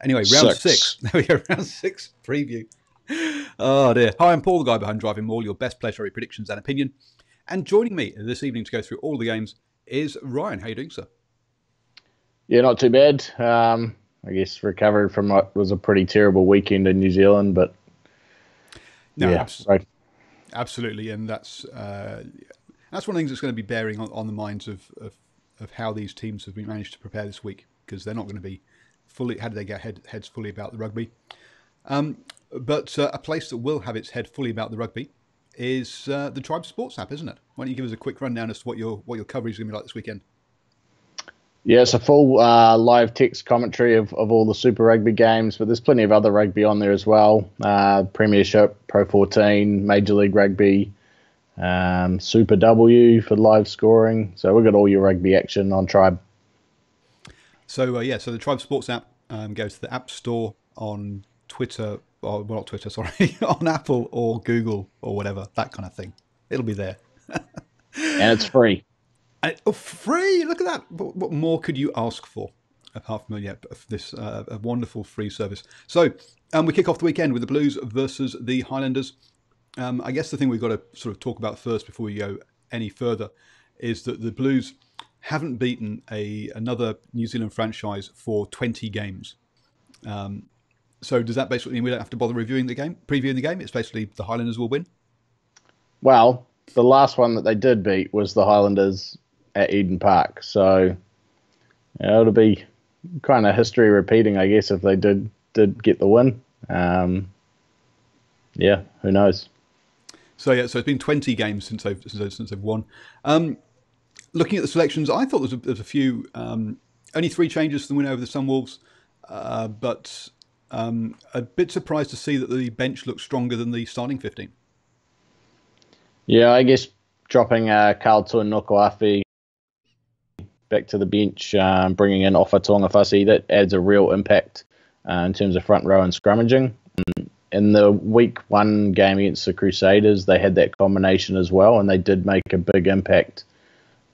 Anyway, round six. There we go, round six preview. Oh dear. Hi, I'm Paul, the guy behind DrivingMaul, your best player story predictions and opinion. And joining me this evening to go through all the games is Ryan. How are you doing, sir? Yeah, not too bad. I guess recovered from what was a pretty terrible weekend in New Zealand, but No, yeah, right. absolutely. And that's one of the things that's going to be bearing on the minds of how these teams have been managed to prepare this week, because they're not going to be fully. How do they get heads fully about the rugby? But a place that will have its head fully about the rugby is the Tribe Sports app, isn't it? Why don't you give us a quick rundown as to what your coverage is going to be like this weekend? Yeah, it's a full live text commentary of all the Super Rugby games, but there's plenty of other rugby on there as well. Premiership, Pro 14, Major League Rugby, Super W for live scoring. So we've got all your rugby action on Tribe. So so the Tribe Sports app, go to the App Store on Twitter, or well, not Twitter, sorry, on Apple or Google or whatever, that kind of thing. It'll be there. And it's free. Free! Look at that. What more could you ask for? Apart from this a wonderful free service. So we kick off the weekend with the Blues versus the Highlanders. I guess the thing we've got to sort of talk about first before we go any further is that the Blues haven't beaten another New Zealand franchise for 20 games. So does that basically mean we don't have to bother previewing the game? It's basically the Highlanders will win? Well, the last one that they did beat was the Highlanders at Eden Park. So it'll be kind of history repeating, I guess, if they did get the win. Yeah, who knows? So it's been 20 games since they've won. Looking at the selections, I thought there's a few, only 3 changes to the win over the Sunwolves, but a bit surprised to see that the bench looks stronger than the starting 15. Yeah, I guess dropping Carl Tuinukuafe back to the bench, bringing in Ofa Tongafasi, that adds a real impact in terms of front row and scrummaging. In the week 1 game against the Crusaders, they had that combination as well, and they did make a big impact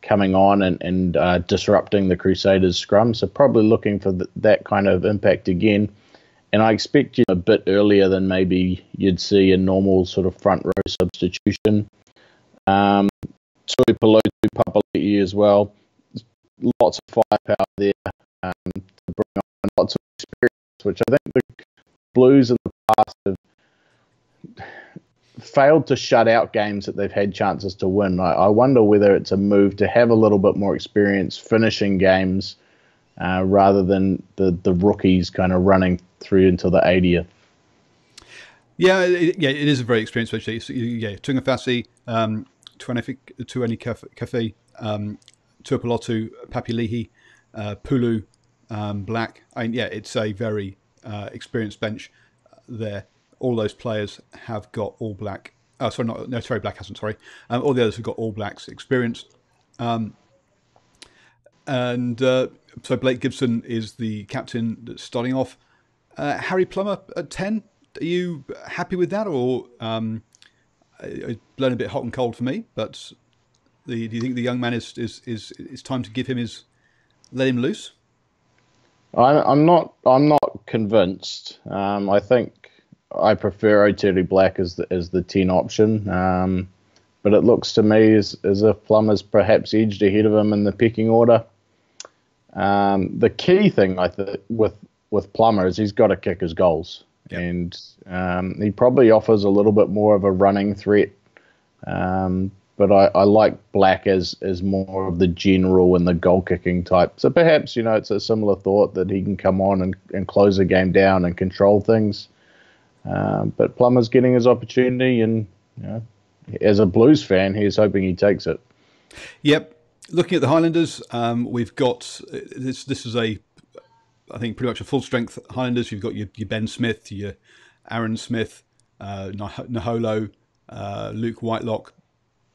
coming on and disrupting the Crusaders scrum. So probably looking for that kind of impact again. And I expect a bit earlier than maybe you'd see a normal sort of front row substitution. Tui Pelotu Papali'i as well. Lots of firepower there to bring on lots of experience, which I think the Blues in the past have failed to shut out games that they've had chances to win. I wonder whether it's a move to have a little bit more experience finishing games rather than the rookies kind of running through until the 80th. Yeah, it is a very experienced bench. Tungafasi, Tuani Kafi, Tuipulotu, Papali'i, Pulu, Black. It's a very experienced bench there. All those players have got All Black. Terry Black hasn't. Sorry, all the others have got All Blacks experience. So Blake Gibson is the captain that's starting off. Harry Plummer at 10. Are you happy with that, or it's blown a bit hot and cold for me? But do you think the young man is time to give him let him loose? I'm not convinced. I think I prefer Terry Black as the 10 option. But it looks to me as if Plummer's perhaps edged ahead of him in the pecking order. The key thing I think with Plummer is he's got to kick his goals. Yep. And he probably offers a little bit more of a running threat. But I like Black as more of the general and the goal kicking type. So perhaps, it's a similar thought that he can come on and close the game down and control things. But Plummer's getting his opportunity, and as a Blues fan, he's hoping he takes it. Yep. Looking at the Highlanders, we've got this is I think pretty much a full strength Highlanders. You've got your Ben Smith, your Aaron Smith, Naholo, Luke Whitelock,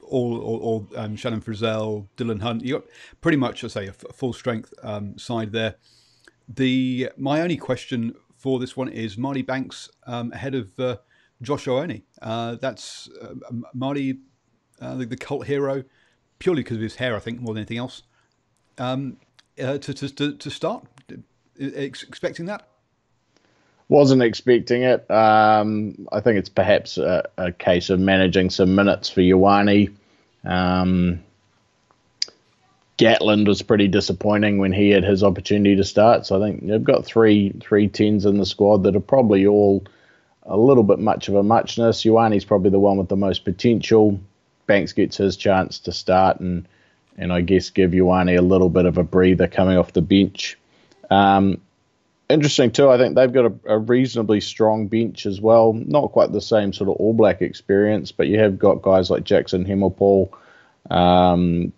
all Shannon Frizzell, Dylan Hunt. You got pretty much, I say, a full strength side there. My only question for this one is Marty Banks ahead of Josh Ioane. That's Marty, the cult hero, purely because of his hair, I think, more than anything else. To start, expecting that? Wasn't expecting it. I think it's perhaps a case of managing some minutes for Ioane. Gatland was pretty disappointing when he had his opportunity to start. So I think they've got three tens in the squad that are probably all a little bit much of a muchness. Ioane's probably the one with the most potential. Banks gets his chance to start and I guess give Ioane a little bit of a breather coming off the bench. Interesting too, I think they've got a reasonably strong bench as well. Not quite the same sort of All Black experience, but you have got guys like Jackson Hemmelpaul, Siadi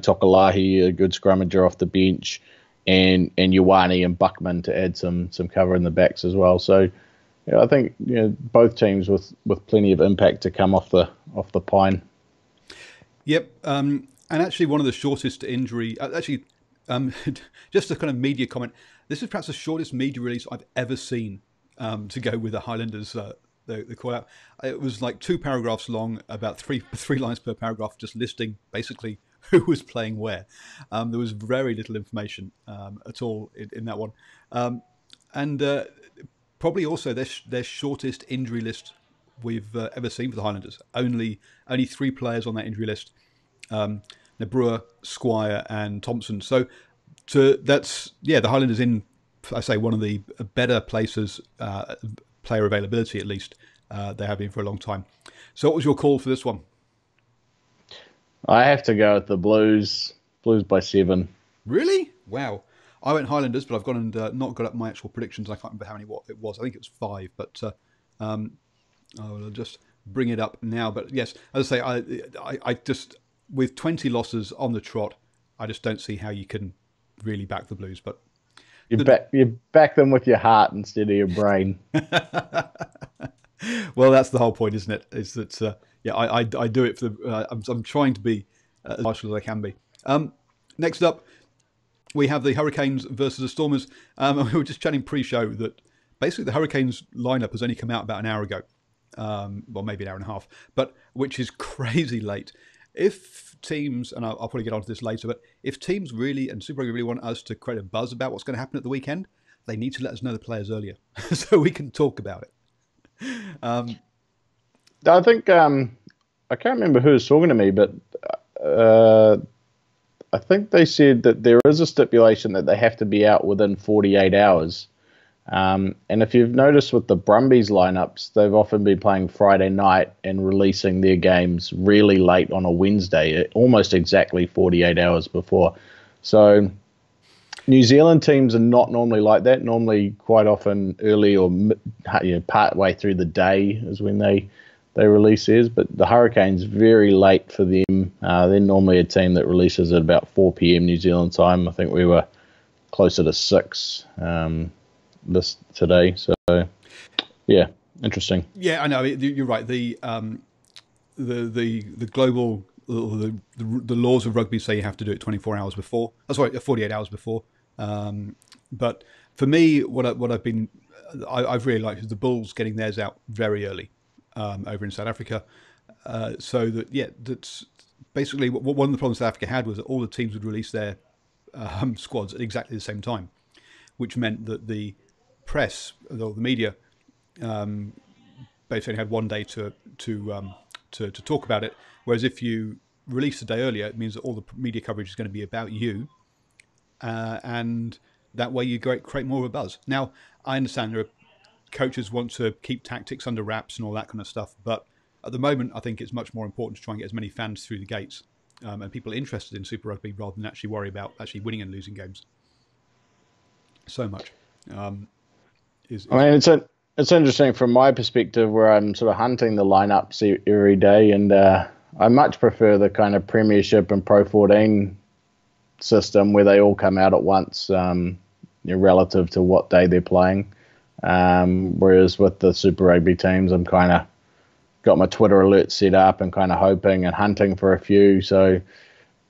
Tokalahi, a good scrummager off the bench, and Ioane and Buckman to add some cover in the backs as well. So yeah, I think both teams with plenty of impact to come off the pine. Yep, and actually one of the shortest injury. Just a kind of media comment. This is perhaps the shortest media release I've ever seen to go with the Highlanders. The call out. It was like 2 paragraphs long, about three lines per paragraph, just listing basically who was playing where. There was very little information at all in that one, and probably also their shortest injury list we've ever seen for the Highlanders. Only 3 players on that injury list: Brewer, Squire, and Thompson. So the Highlanders in, I say, one of the better places, player availability at least, they have been for a long time. So what was your call for this one? I have to go with the Blues. Blues by 7. Really? Wow. I went Highlanders, but I've gone and not got up my actual predictions. I can't remember how many it was. I think it was 5, but I'll just bring it up now. But yes, as I say, I just, with 20 losses on the trot, I just don't see how you can really back the Blues. But you back them with your heart instead of your brain. Well, that's the whole point, isn't it? Is that I do it for the. I'm trying to be as partial as I can be. Next up, we have the Hurricanes versus the Stormers. We were just chatting pre-show that basically the Hurricanes lineup has only come out about an hour ago. Well, maybe an hour and a half, but which is crazy late. If teams, and I'll probably get onto this later, but if teams really and Super Rugby really want us to create a buzz about what's going to happen at the weekend, they need to let us know the players earlier so we can talk about it. I think I can't remember who was talking to me, but I think they said that there is a stipulation that they have to be out within 48 hours. And if you've noticed with the Brumbies lineups, they've often been playing Friday night and releasing their games really late on a Wednesday, almost exactly 48 hours before. So New Zealand teams are not normally like that. Normally, quite often early or part way through the day is when they release theirs. But the Hurricanes, very late for them. They're normally a team that releases at about 4 p.m. New Zealand time. I think we were closer to 6 this today. So, yeah, interesting. Yeah, I know. You're right. The global the laws of rugby say you have to do it 24 hours before. 48 hours before. But for me, I've really liked is the Bulls getting theirs out very early over in South Africa, so that's basically one of the problems South Africa had was that all the teams would release their squads at exactly the same time, which meant that the press, the media, basically had one day to talk about it. Whereas if you release a day earlier, it means that all the media coverage is going to be about you, and that way you create more of a buzz. Now, I understand there are coaches want to keep tactics under wraps and all that kind of stuff, but at the moment, I think it's much more important to try and get as many fans through the gates and people interested in Super Rugby rather than actually worry about actually winning and losing games so much. I mean, it's interesting from my perspective where I'm sort of hunting the lineups every day, and I much prefer the kind of Premiership and Pro 14 system where they all come out at once, relative to what day they're playing. Whereas with the Super Rugby teams, I'm kind of got my Twitter alerts set up and kind of hoping and hunting for a few. So,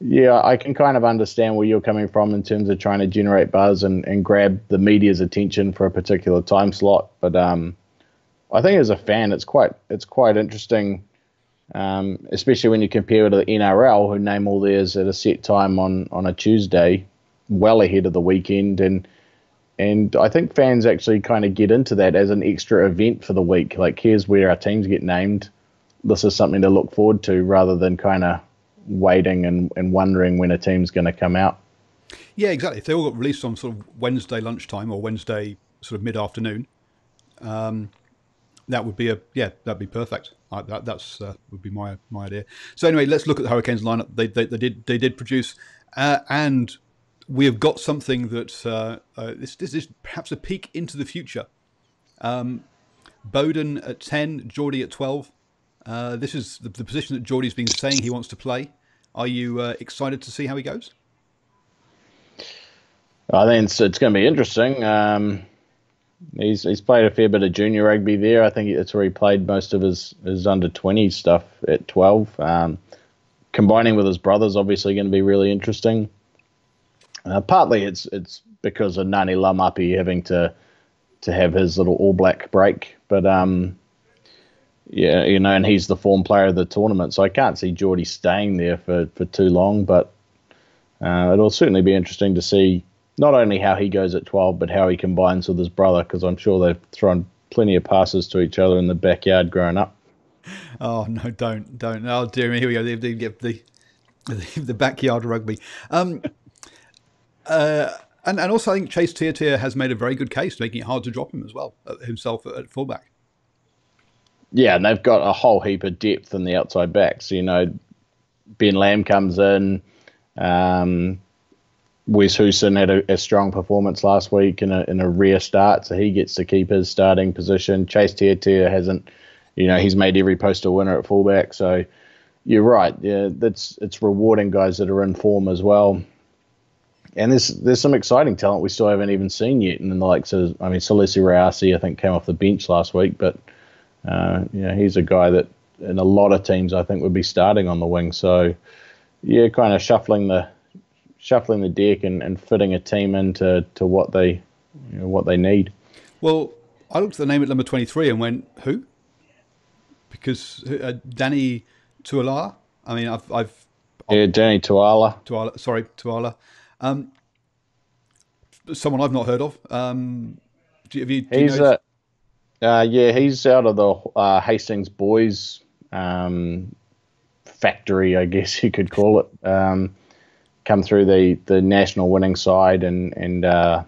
yeah, I can kind of understand where you're coming from in terms of trying to generate buzz and grab the media's attention for a particular time slot. But I think as a fan, it's quite interesting, especially when you compare it to the NRL, who name all theirs at a set time on a Tuesday, well ahead of the weekend. And And I think fans actually kind of get into that as an extra event for the week. Like, here's where our teams get named. This is something to look forward to rather than kind of waiting and wondering when a team's going to come out. Yeah, exactly. If they all got released on sort of Wednesday lunchtime or Wednesday sort of mid-afternoon, that would be that'd be perfect. That's would be my idea. So anyway, let's look at the Hurricanes lineup. They did produce, and we have got something that this is perhaps a peek into the future. Bowden at 10, Geordie at 12. This is the position that Geordie's been saying he wants to play. Are you excited to see how he goes? I think it's going to be interesting. He's played a fair bit of junior rugby there. I think that's where he played most of his under-20 stuff at 12. Combining with his brother's obviously going to be really interesting. Partly it's because of Ngani Laumapi having to have his little All Black break. But, and he's the form player of the tournament, so I can't see Geordie staying there for too long. But it'll certainly be interesting to see not only how he goes at 12, but how he combines with his brother, because I'm sure they've thrown plenty of passes to each other in the backyard growing up. Oh, no, don't. Oh, dear me, here we go. They get the backyard rugby. And also I think Chase Tiatia has made a very good case, making it hard to drop him as well, himself at fullback. Yeah, and they've got a whole heap of depth in the outside backs. Ben Lamb comes in. Wes Hooson had a strong performance last week in a rare start, so he gets to keep his starting position. Chase Tiatia hasn't, he's made every poster winner at fullback. So you're right. Yeah, it's rewarding guys that are in form as well. And there's some exciting talent we still haven't even seen yet. And the likes of, Salesi Rayasi, I think, came off the bench last week, but he's a guy that in a lot of teams I think would be starting on the wing. So yeah, kind of shuffling the deck and fitting a team into what they need. Well, I looked at the name at number 23 and went, who? Because Danny Tuala. Danny Tuala. Tuala. Someone I've not heard of. He's out of the Hastings Boys factory, I guess you could call it. Come through the national winning side and I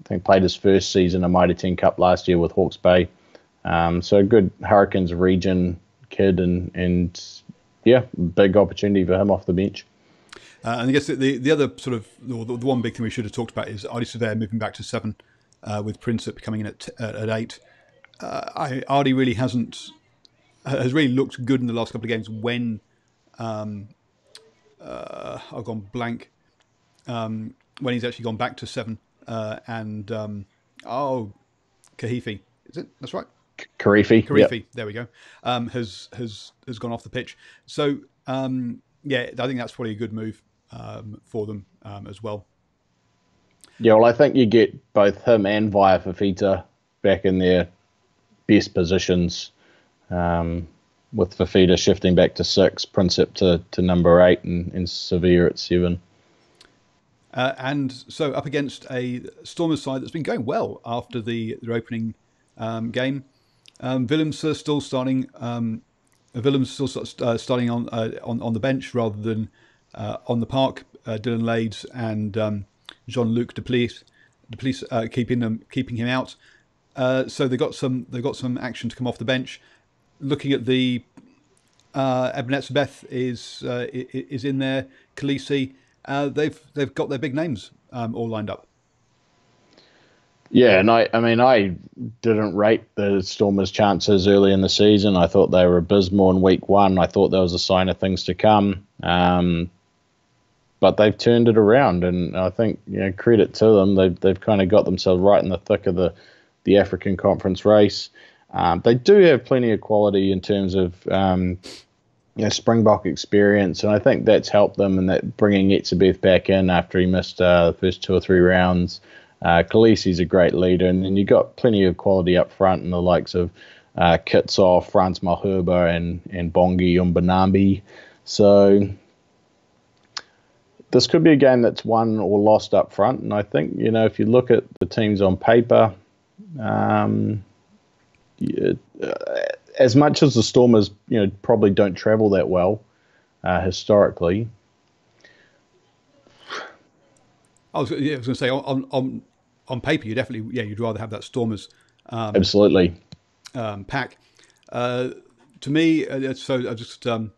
think played his first season of Mitre 10 Cup last year with Hawke's Bay. So a good Hurricanes region kid and big opportunity for him off the bench. And I guess the other sort of the one big thing we should have talked about is Ardy Surveyor moving back to 7 with Princip coming in at 8. Ardy really has really looked good in the last couple of games when I've gone blank when he's actually gone back to 7 Kahifi, is it? That's right. Karifi, yep. There we go. Has gone off the pitch. So I think that's probably a good move for them as well. Yeah, well, I think you get both him and Via Fafita back in their best positions. With Fafita shifting back to 6, Princip to number 8, and Sevilla at 7. And so up against a Stormers side that's been going well after their opening game. Willems still starting. Willems still starting on the bench rather than on the park. Dylan Lades and Jean-Luc Duplessis keeping him out. So they got some action to come off the bench. Looking at the Ebenezer is in there. Khaleesi, they've got their big names all lined up. Yeah, and I didn't rate the Stormers' chances early in the season. I thought they were abysmal in week 1. I thought there was a sign of things to come. But they've turned it around, and I think credit to them. They've kind of got themselves right in the thick of the African Conference race. They do have plenty of quality in terms of Springbok experience, and I think that's helped them in that bringing Etzebeth back in after he missed the first 2 or 3 rounds. Khaleesi's a great leader, and then you got plenty of quality up front in the likes of Kitsoff, Franz Malherbe, and Bongi Umbanambi. So this could be a game that's won or lost up front. And I think, if you look at the teams on paper, as much as the Stormers, probably don't travel that well historically. I was going to say on paper, you definitely, you'd rather have that Stormers absolutely pack. To me, so I just an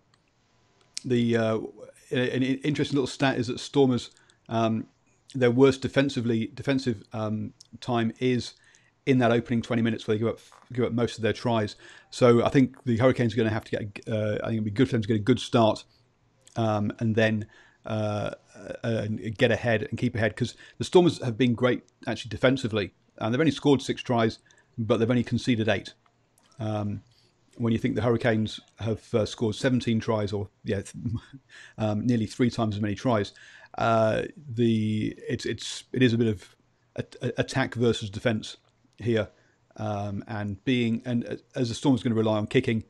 interesting little stat is that Stormers, their worst defensive time is in that opening 20 minutes where they give up most of their tries. So I think the Hurricanes are going to have to get. I think it'd be good for them to get a good start, and then get ahead and keep ahead, because the Stormers have been great actually defensively. They've only scored 6 tries, but they've only conceded 8. When you think the Hurricanes have scored 17 tries, or nearly 3 times as many tries, it is a bit of attack versus defence here, and as the Storm's going to rely on kicking,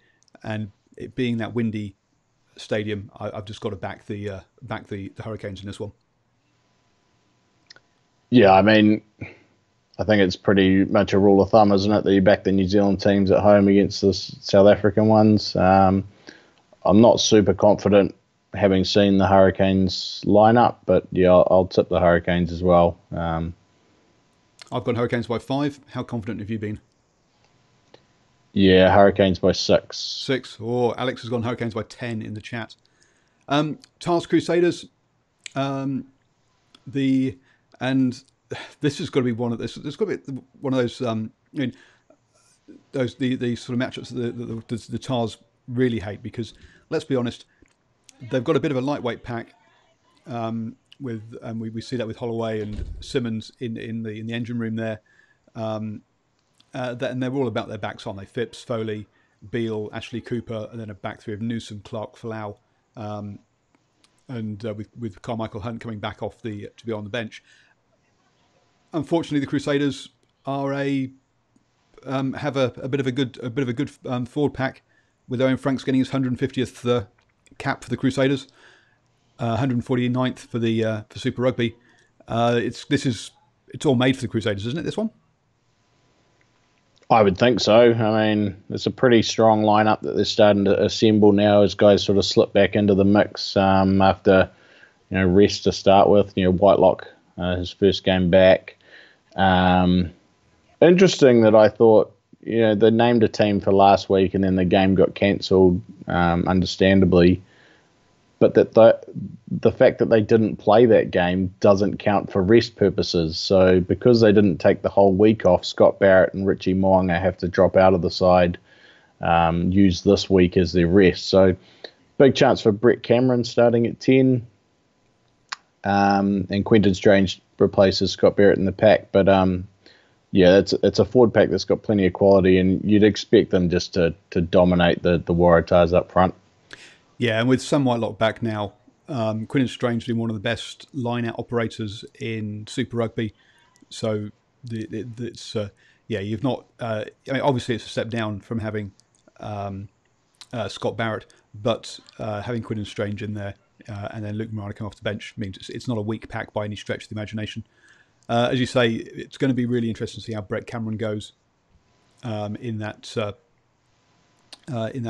and it being that windy stadium, I've just got to back the Hurricanes in this one. Yeah, I mean, I think it's pretty much a rule of thumb, isn't it, that you back the New Zealand teams at home against the South African ones. I'm not super confident having seen the Hurricanes line up, but yeah, I'll tip the Hurricanes as well. I've gone Hurricanes by 5. How confident have you been? Yeah, Hurricanes by 6. 6. Or Alex has gone Hurricanes by 10 in the chat. Tars Crusaders. This has got to be one of those. There's got to be one of those. The sort of matchups that the Tars really hate, because let's be honest, they've got a bit of a lightweight pack. We see that with Holloway and Simmons in the engine room there. And they're all about their backs, aren't they? Phipps, Foley, Beale, Ashley Cooper, and then a back three of Newsom, Clark, Falau, and with Carmichael Hunt coming back off to be on the bench. Unfortunately, the Crusaders are have a bit of a good forward pack, with Owen Franks getting his 150th cap for the Crusaders, 149th for Super Rugby. It's all made for the Crusaders, isn't it? This one. I would think so. I mean, it's a pretty strong lineup that they're starting to assemble now as guys sort of slip back into the mix after rest to start with. Whitelock, his first game back. Interesting that I thought they named a team for last week and then the game got cancelled, understandably. But that the fact that they didn't play that game doesn't count for rest purposes. So because they didn't take the whole week off, Scott Barrett and Richie Mo'unga have to drop out of the side, use this week as their rest. So big chance for Brett Cameron starting at 10. And Quentin Strange replaces Scott Barrett in the pack. But it's a forward pack that's got plenty of quality, and you'd expect them just to dominate the Waratahs up front. Yeah, and with Sam Whitelock back now, Quentin Strange being one of the best line-out operators in Super Rugby. So you've not. Obviously, it's a step down from having Scott Barrett, but having Quentin Strange in there and then Luke Morano come off the bench means it's not a weak pack by any stretch of the imagination. As you say, it's going to be really interesting to see how Brett Cameron goes in that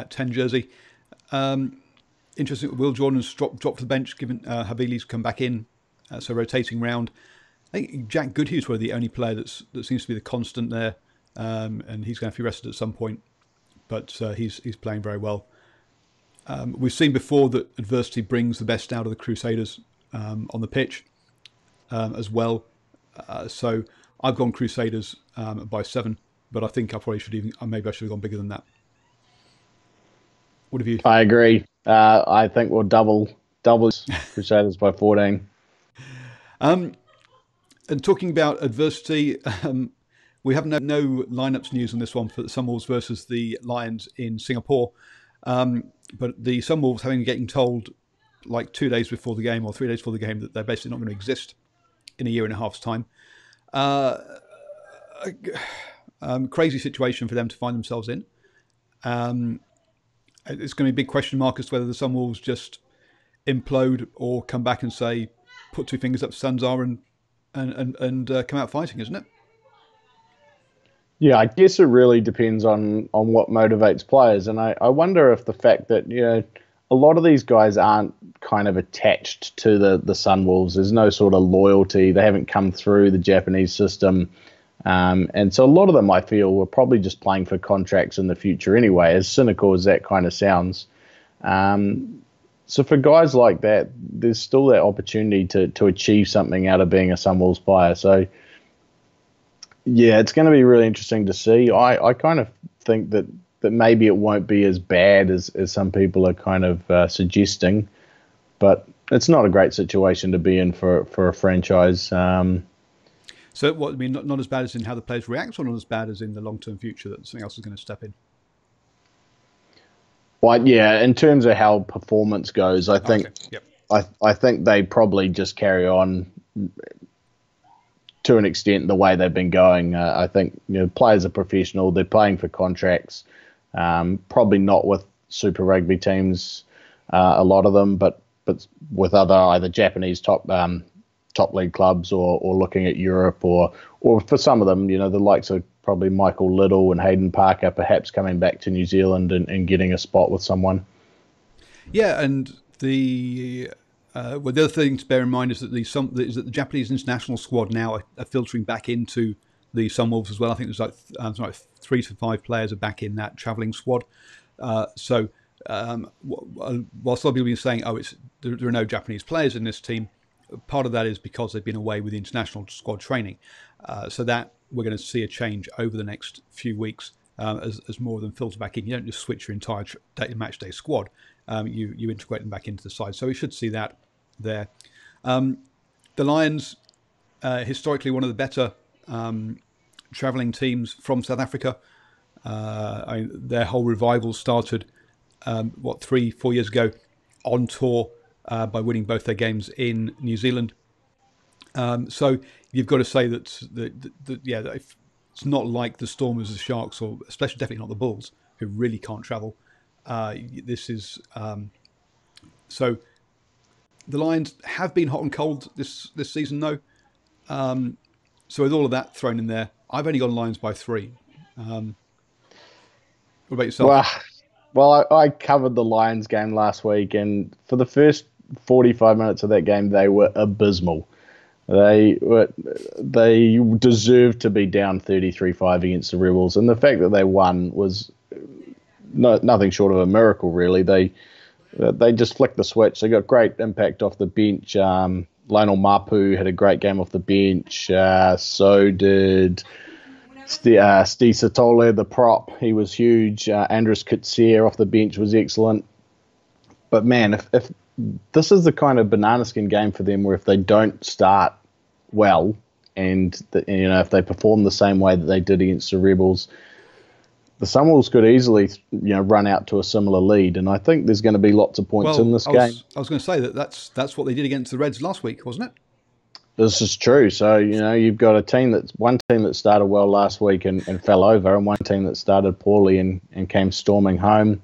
10 jersey. Interesting. Will Jordan's dropped for the bench, given Havili's come back in, so rotating round. I think Jack Goodhue's probably the only player that seems to be the constant there, and he's going to have to be rested at some point, but he's playing very well. We've seen before that adversity brings the best out of the Crusaders on the pitch as well. So I've gone Crusaders by 7, but I think I should have gone bigger than that. What have you? I agree. I think we'll double Crusaders by 14. And talking about adversity, we have no lineups news on this one for the Sunwolves versus the Lions in Singapore. But the Sunwolves getting told like 2 days before the game or 3 days before the game that they're basically not going to exist in a year and a half's time. Crazy situation for them to find themselves in. It's going to be a big question mark as to whether the Sunwolves just implode or come back and say, put two fingers up to Sunzar and come out fighting, isn't it? Yeah, I guess it really depends on what motivates players, and I wonder if the fact that a lot of these guys aren't kind of attached to the Sunwolves. There's no sort of loyalty. They haven't come through the Japanese system. And so a lot of them, I feel, were probably just playing for contracts in the future anyway, as cynical as that kind of sounds. So for guys like that, there's still that opportunity to achieve something out of being a Sunwolves player. So, yeah, it's going to be really interesting to see. I kind of think that maybe it won't be as bad as some people are kind of suggesting, but it's not a great situation to be in for a franchise. So what I mean, not as bad as in how the players react, or not as bad as in the long-term future that something else is going to step in? Well, yeah, in terms of how performance goes, I think I think they probably just carry on to an extent the way they've been going. I think players are professional; they're playing for contracts. Probably not with Super Rugby teams, a lot of them, but with other either Japanese top league clubs or looking at Europe or for some of them, the likes of probably Michael Liddell and Hayden Parker perhaps coming back to New Zealand and getting a spot with someone. Yeah, and the other thing to bear in mind is that the Japanese international squad now are filtering back into the Sunwolves as well. I think there's like 3 to 5 players are back in that travelling squad. So whilst a lot of people have been saying, there are no Japanese players in this team, part of that is because they've been away with the international squad training. So that we're going to see a change over the next few weeks as more of them filter back in. You don't just switch your entire match day squad. You integrate them back into the side. So we should see that there. The Lions, historically one of the better travelling teams from South Africa. Their whole revival started 3-4 years ago on tour by winning both their games in New Zealand. So you've got to say that it's not like the Stormers, the Sharks, or especially definitely not the Bulls, who really can't travel. This is so the Lions have been hot and cold this season, though. So with all of that thrown in there, I've only gone Lions by 3. What about yourself? Well, I covered the Lions game last week, and for the first 45 minutes of that game, they were abysmal. They deserved to be down 33-5 against the Rebels, and the fact that they won was nothing short of a miracle, really. They just flicked the switch. They got great impact off the bench. Lionel Mapu had a great game off the bench. So did Steve Satole, the prop. He was huge. Andres Kutsia off the bench was excellent. But man, if this is the kind of banana skin game for them where if they don't start well and if they perform the same way that they did against the Rebels, the Sunwolves could easily run out to a similar lead. And I think there's going to be lots of points in this game. I was going to say that's what they did against the Reds last week, wasn't it? This is true. So, you've got one team that started well last week and fell over, and one team that started poorly and came storming home.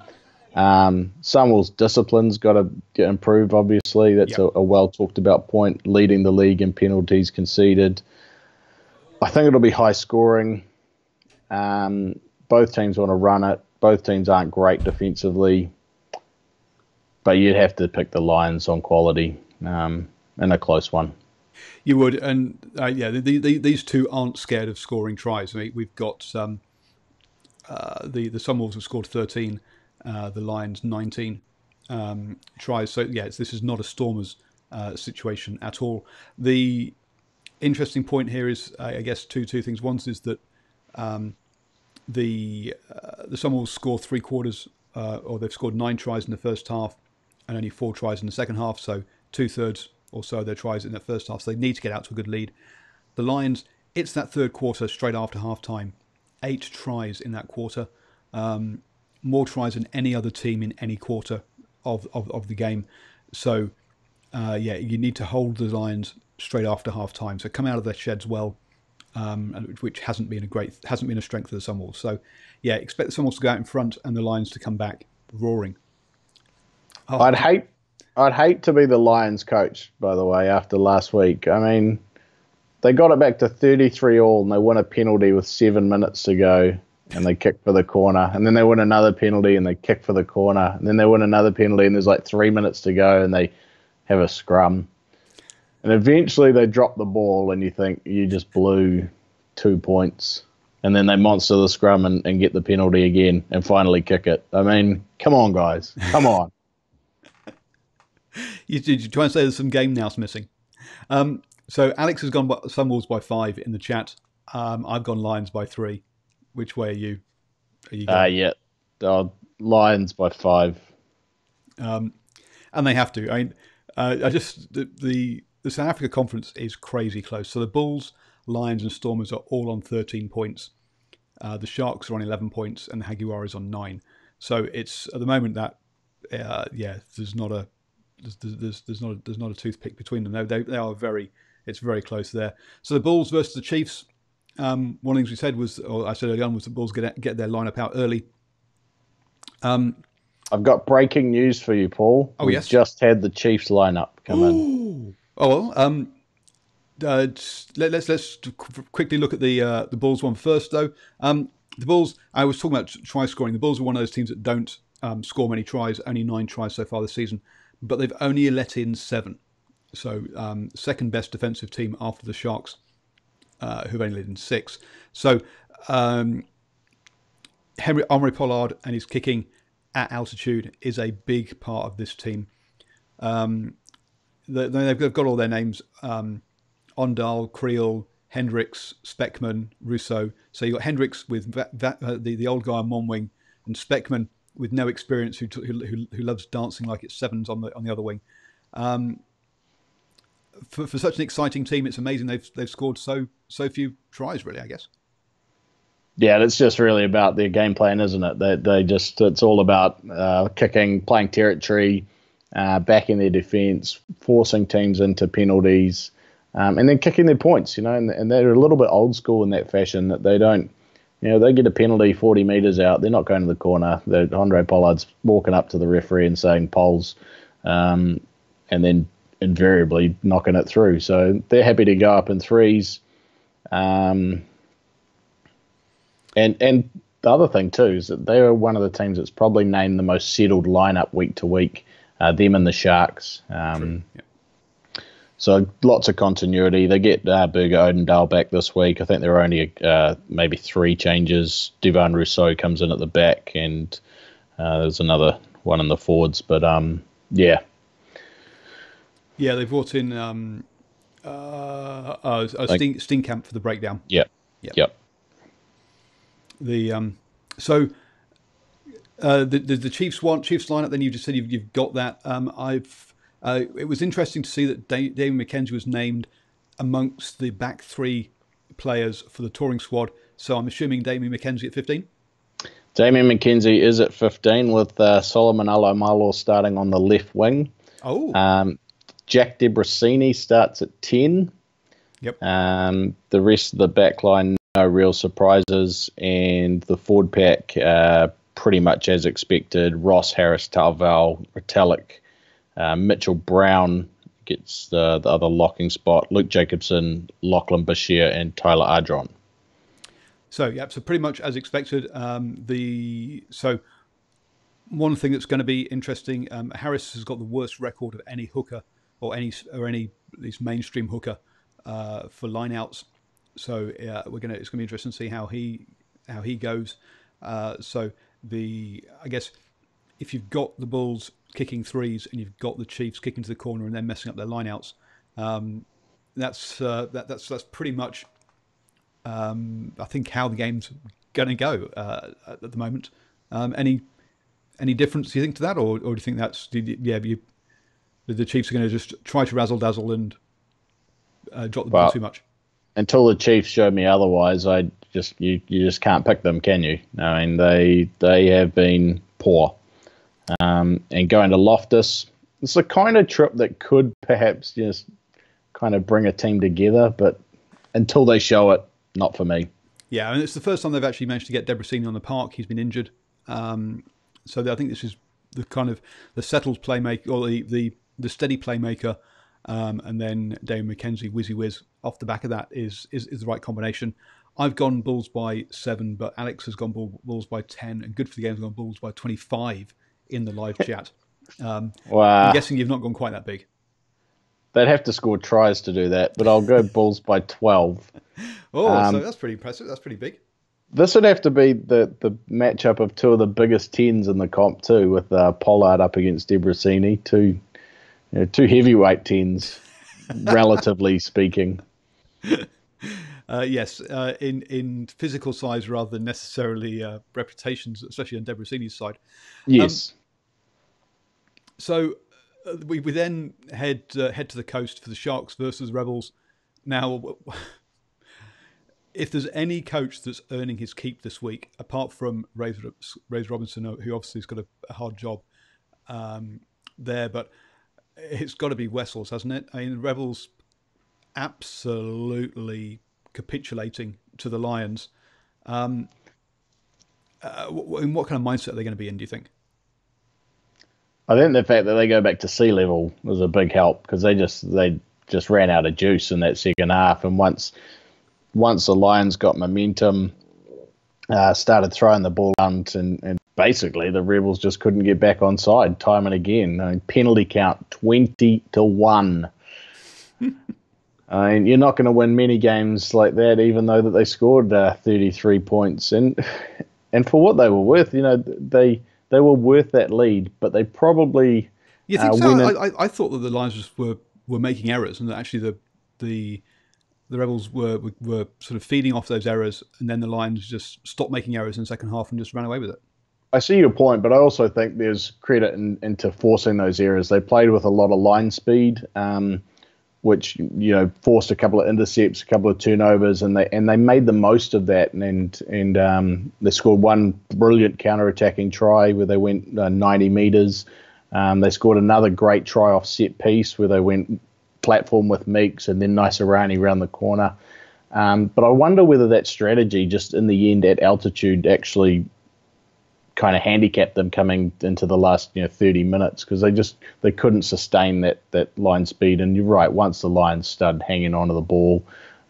Sunwolves' discipline's got to get improved, obviously. That's a well-talked-about point, leading the league in penalties conceded. I think it'll be high scoring. Both teams want to run it. Both teams aren't great defensively. But you'd have to pick the Lions on quality in a close one. You would, and these two aren't scared of scoring tries. I mean, we've got the Sunwolves have scored 13, the Lions 19 tries. So this is not a Stormers situation at all. The interesting point here is, I guess, two things. One is that the Sunwolves score 3/4, or they've scored 9 tries in the first half, and only 4 tries in the second half. So 2/3 or so their tries in the first half. So they need to get out to a good lead. The Lions, it's that third quarter straight after half time. 8 tries in that quarter. More tries than any other team in any quarter of the game. So, you need to hold the Lions straight after half time. So come out of their sheds well, which hasn't been a strength of the Sunwolves. So, expect the Sunwolves to go out in front and the Lions to come back roaring. I'd hate I'd hate to be the Lions coach, by the way, after last week. I mean, they got it back to 33-all, and they won a penalty with 7 minutes to go, and they kick for the corner. And then they win another penalty, and they kick for the corner. And then they win another penalty, and there's like 3 minutes to go, and they have a scrum. And eventually they drop the ball, and you think you just blew 2 points. And then they monster the scrum and get the penalty again and finally kick it. I mean, come on, guys. Come on. You try and say there's some game nous missing. So Alex has gone Sunwolves by 5 in the chat. I've gone Lions by 3. Which way are you going? Yeah. Lions by 5. And they have to. I mean, the South Africa conference is crazy close. So the Bulls, Lions and Stormers are all on 13 points. The Sharks are on 11 points and the Jaguar is on 9. So it's at the moment that there's not a toothpick between them. They are it's very close there. So the Bulls versus the Chiefs. One of the things we said was, or I said early on, was the Bulls get their lineup out early. I've got breaking news for you, Paul. Oh, yes. We've just had the Chiefs lineup come in. Oh well. Let's quickly look at the Bulls one first, though. The Bulls. I was talking about try scoring. The Bulls are one of those teams that don't score many tries. Only 9 tries so far this season, but they've only let in 7. So second best defensive team after the Sharks, who've only let in 6. So Omri Pollard and his kicking at altitude is a big part of this team. They've got all their names. Ondal, Creel, Hendricks, Speckman, Rousseau. So you've got Hendricks with the old guy on one wing, and Speckman with no experience who loves dancing like it's sevens on the other wing. For such an exciting team, it's amazing they've scored so few tries, really, I guess. Yeah, it's just really about their game plan, isn't it? It's all about kicking, playing territory, backing their defence, forcing teams into penalties, and then kicking their points, and they're a little bit old school in that fashion that they don't, they get a penalty 40 metres out, they're not going to the corner. Andre Pollard's walking up to the referee and saying polls, and then invariably knocking it through. So they're happy to go up in threes. And the other thing too is that they are one of the teams that's probably named the most settled lineup week to week. Them and the Sharks. Yep. So lots of continuity. They get Berger Odendale back this week. I think there are only maybe 3 changes. Devon Rousseau comes in at the back, and there's another one in the forwards. But yeah. Yeah, they brought in Steenkamp for the breakdown. Yep. The Chiefs lineup. Then you just said you've got that. It was interesting to see that Damien McKenzie was named amongst the back 3 players for the touring squad. So I'm assuming Damien McKenzie at 15. Damien McKenzie is at 15 with Solomon Alomalo starting on the left wing. Oh. Jack Debrasini starts at 10. Yep. The rest of the back line, no real surprises, and the forward pack pretty much as expected. Ross, Harris, Talval, Retallick, Mitchell Brown gets the other locking spot. Luke Jacobson, Lachlan Bashir, and Tyler Ardron. So pretty much as expected. So one thing that's going to be interesting, Harris has got the worst record of any hooker or any at least mainstream hooker for lineouts. So it's going to be interesting to see how he goes. I guess if you've got the Bulls kicking threes and you've got the Chiefs kicking to the corner and then messing up their lineouts, that's pretty much I think how the game's going to go at the moment. Any difference do you think to that, or do you think the Chiefs are going to just try to razzle dazzle and drop the ball too much? Until the Chiefs show me otherwise, you just can't pick them, can you? I mean, they have been poor. And going to Loftus, it's the kind of trip that could perhaps just kind of bring a team together, but until they show it, not for me. Yeah, and it's the first time they've actually managed to get Debrasini on the park. He's been injured. So I think this is the kind of the settled playmaker, or the the steady playmaker, and then Damian McKenzie, whizzy whiz off the back of that is the right combination. I've gone Bulls by 7, but Alex has gone Bulls by 10, and Good for the Game has gone Bulls by 25 in the live chat. I'm guessing you've not gone quite that big. They'd have to score tries to do that, but I'll go Bulls by 12. So that's pretty impressive. That's pretty big. This would have to be the matchup of two of the biggest 10s in the comp too, with Pollard up against Debrasini, two heavyweight 10s, relatively speaking. Yes, in physical size rather than necessarily reputations, especially on Debrasini's side. Yes. So we then head to the coast for the Sharks versus Rebels. Now, if there's any coach that's earning his keep this week, apart from Razor Robinson, who obviously has got a hard job there, but it's got to be Wessels, hasn't it? I mean, the Rebels absolutely capitulating to the Lions. In what kind of mindset are they going to be in, do you think? I think the fact that they go back to sea level was a big help, because they just ran out of juice in that second half, and once the Lions got momentum, started throwing the ball around, and basically the Rebels just couldn't get back on side time and again. I mean, penalty count 20-1. I mean, you're not going to win many games like that, even though that they scored 33 points, and for what they were worth, they were worth that lead, but they probably. You think so? I thought that the Lions were making errors, and that actually the Rebels were sort of feeding off those errors, and then the Lions just stopped making errors in the second half and just ran away with it. I see your point, but I also think there's credit into forcing those errors. They played with a lot of line speed, which forced a couple of intercepts, a couple of turnovers, and they made the most of that. And they scored one brilliant counter-attacking try where they went 90 meters. They scored another great try off set piece where they went platform with Meeks and then Naisarani around the corner. But I wonder whether that strategy, just in the end at altitude, actually kind of handicapped them coming into the last 30 minutes, because they couldn't sustain that line speed. And you're right, once the Lions started hanging onto the ball,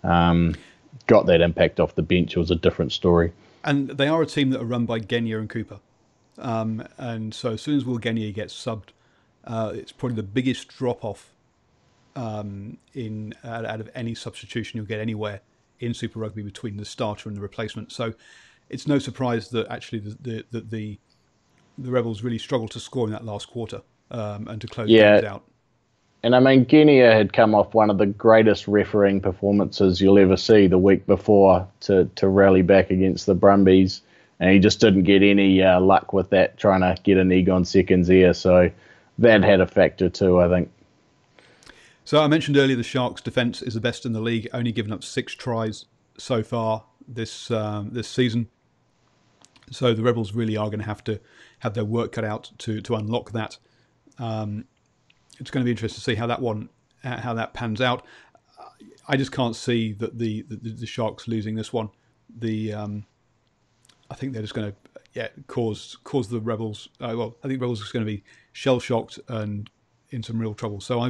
got that impact off the bench, it was a different story. And they are a team that are run by Genia and Cooper. And so as soon as Will Genia gets subbed, it's probably the biggest drop-off out of any substitution you'll get anywhere in Super Rugby between the starter and the replacement. So it's no surprise that actually the Rebels really struggled to score in that last quarter and to close games out. And I mean, Genia had come off one of the greatest refereeing performances you'll ever see the week before to rally back against the Brumbies, and he just didn't get any luck with that, trying to get an Egon Seconds ear. So that had a factor too, I think. So I mentioned earlier the Sharks' defence is the best in the league, only given up 6 tries so far this season. So the Rebels really are going to have their work cut out to unlock that. It's going to be interesting to see how that pans out. I just can't see that the Sharks losing this one. I think they're just going to cause the Rebels. I think Rebels is going to be shell shocked and in some real trouble. So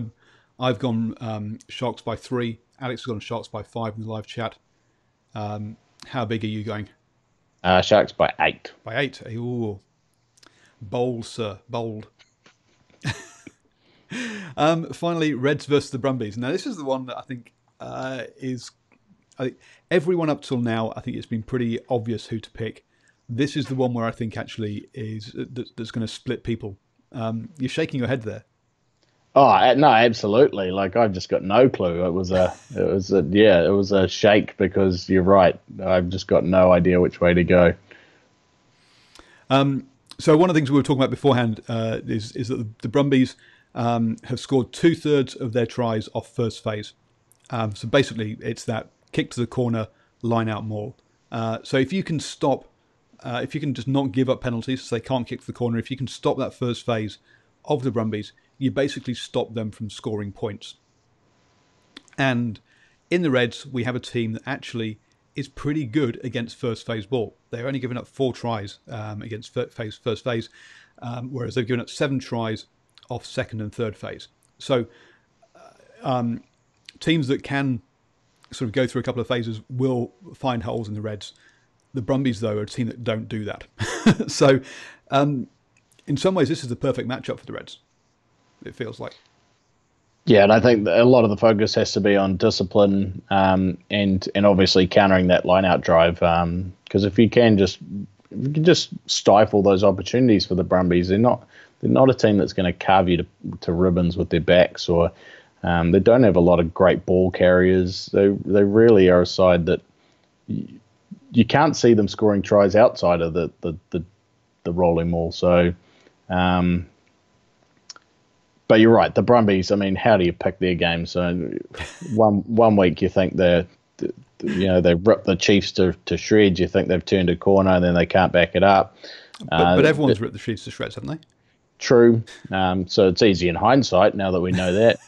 I've gone Sharks by 3. Alex has gone Sharks by 5 in the live chat. How big are you going? Sharks by 8. By 8. Ooh. Bold, sir. Bold. Finally, Reds versus the Brumbies. Now, this is the one that I think everyone up till now, I think it's been pretty obvious who to pick. This is the one where I think actually that's going to split people. You're shaking your head there. Oh no, absolutely! Like, I've just got no clue. It was a shake, because you're right. I've just got no idea which way to go. So one of the things we were talking about beforehand is that the Brumbies have scored 2/3 of their tries off first phase. So basically, it's that kick to the corner, line out maul. So if you can stop, if you can just not give up penalties, so they can't kick to the corner. If you can stop that first phase of the Brumbies, you basically stop them from scoring points. And in the Reds, we have a team that actually is pretty good against first phase ball. They're only given up 4 tries against first phase, whereas they've given up 7 tries off second and third phase. So teams that can sort of go through a couple of phases will find holes in the Reds. The Brumbies, though, are a team that don't do that. So in some ways, this is the perfect matchup for the Reds, it feels like. Yeah, and I think that a lot of the focus has to be on discipline and obviously countering that line-out drive. Because if you can just stifle those opportunities for the Brumbies, they're not a team that's going to carve you to ribbons with their backs, or they don't have a lot of great ball carriers. They really are a side that you can't see them scoring tries outside of the rolling maul. So. But you're right, the Brumbies. I mean, how do you pick their game? So one week you think they rip the Chiefs to shreds. You think they've turned a corner, and then they can't back it up. But everyone's ripped the Chiefs to shreds, haven't they? True. So it's easy in hindsight now that we know that.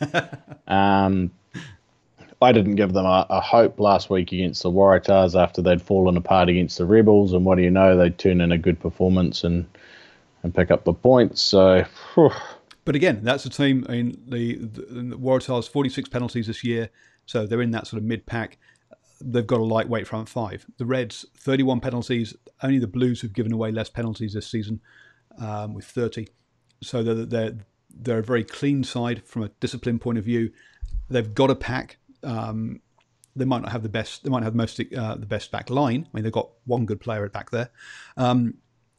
I didn't give them a hope last week against the Waratahs after they'd fallen apart against the Rebels, and what do you know? They turn in a good performance and pick up the points. So. Whew. But again, that's a team. I mean, the Waratahs 46 penalties this year, so they're in that sort of mid-pack. They've got a lightweight front five. The Reds 31 penalties. Only the Blues have given away less penalties this season, with 30. So they're a very clean side from a discipline point of view. They've got a pack. They might not have the best. They might have the best back line. I mean, they've got one good player at back there.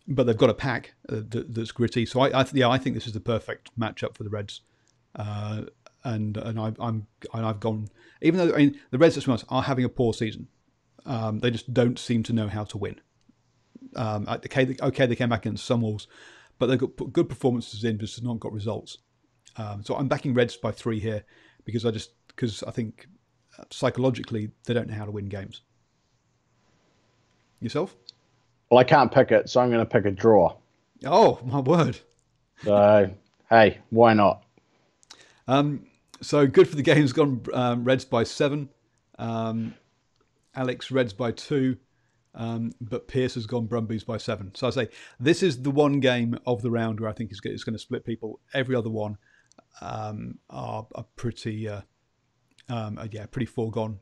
But they've got a pack that's gritty, so I think this is the perfect matchup for the Reds, and I've gone, even though the Reds at Smuts are having a poor season, they just don't seem to know how to win. Okay, they came back against Sunwolves, but they've got good performances in, just not got results. So I'm backing Reds by 3 here because I think psychologically they don't know how to win games. Yourself? Well, I can't pick it, so I'm going to pick a draw. Oh, my word. So, hey, why not? So good for the game's gone Reds by 7. Alex, Reds by 2. But Pierce has gone Brumbies by 7. So I say this is the one game of the round where I think it's going to split people. Every other one are pretty pretty foregone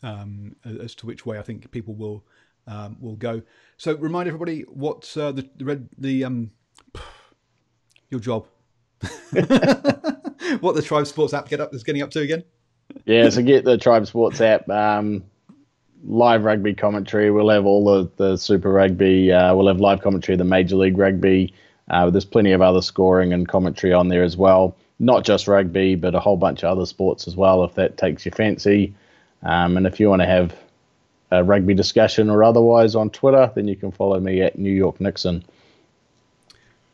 as to which way I think people will go. So remind everybody what your job, what the Tribe Sports app is getting up to again. Yeah, so get the Tribe Sports app. Live rugby commentary. We'll have all the Super Rugby. We'll have live commentary of the Major League Rugby. There's plenty of other scoring and commentary on there as well. Not just rugby, but a whole bunch of other sports as well, if that takes your fancy. And if you want to have a rugby discussion or otherwise on Twitter, then you can follow me at New York Nixon.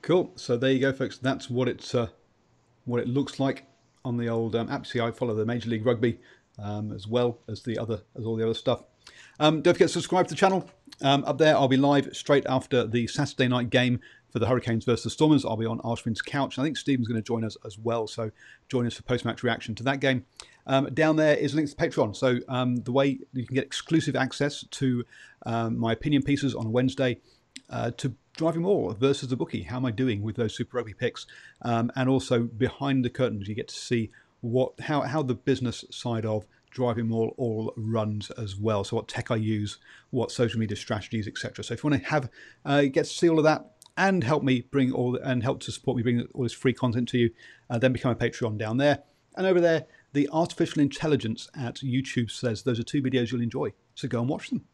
Cool. So there you go, folks. That's what it looks like on the old app. See, I follow the Major League Rugby as well as all the other stuff. Don't forget to subscribe to the channel. Up there, I'll be live straight after the Saturday night game for the Hurricanes versus the Stormers. I'll be on Arshwin's couch. I think Stephen's going to join us as well, so join us for post-match reaction to that game. Down there is links to Patreon. So the way you can get exclusive access to my opinion pieces on Wednesday, to DrivingMaul versus the bookie. How am I doing with those Super Rugby picks? And also behind the curtains, you get to see how the business side of DrivingMaul all runs as well. So what tech I use, what social media strategies, etc. So if you want to get to see all of that and help to support me bring all this free content to you, then become a Patreon down there. And over there, the artificial intelligence at YouTube says those are 2 videos you'll enjoy. So go and watch them.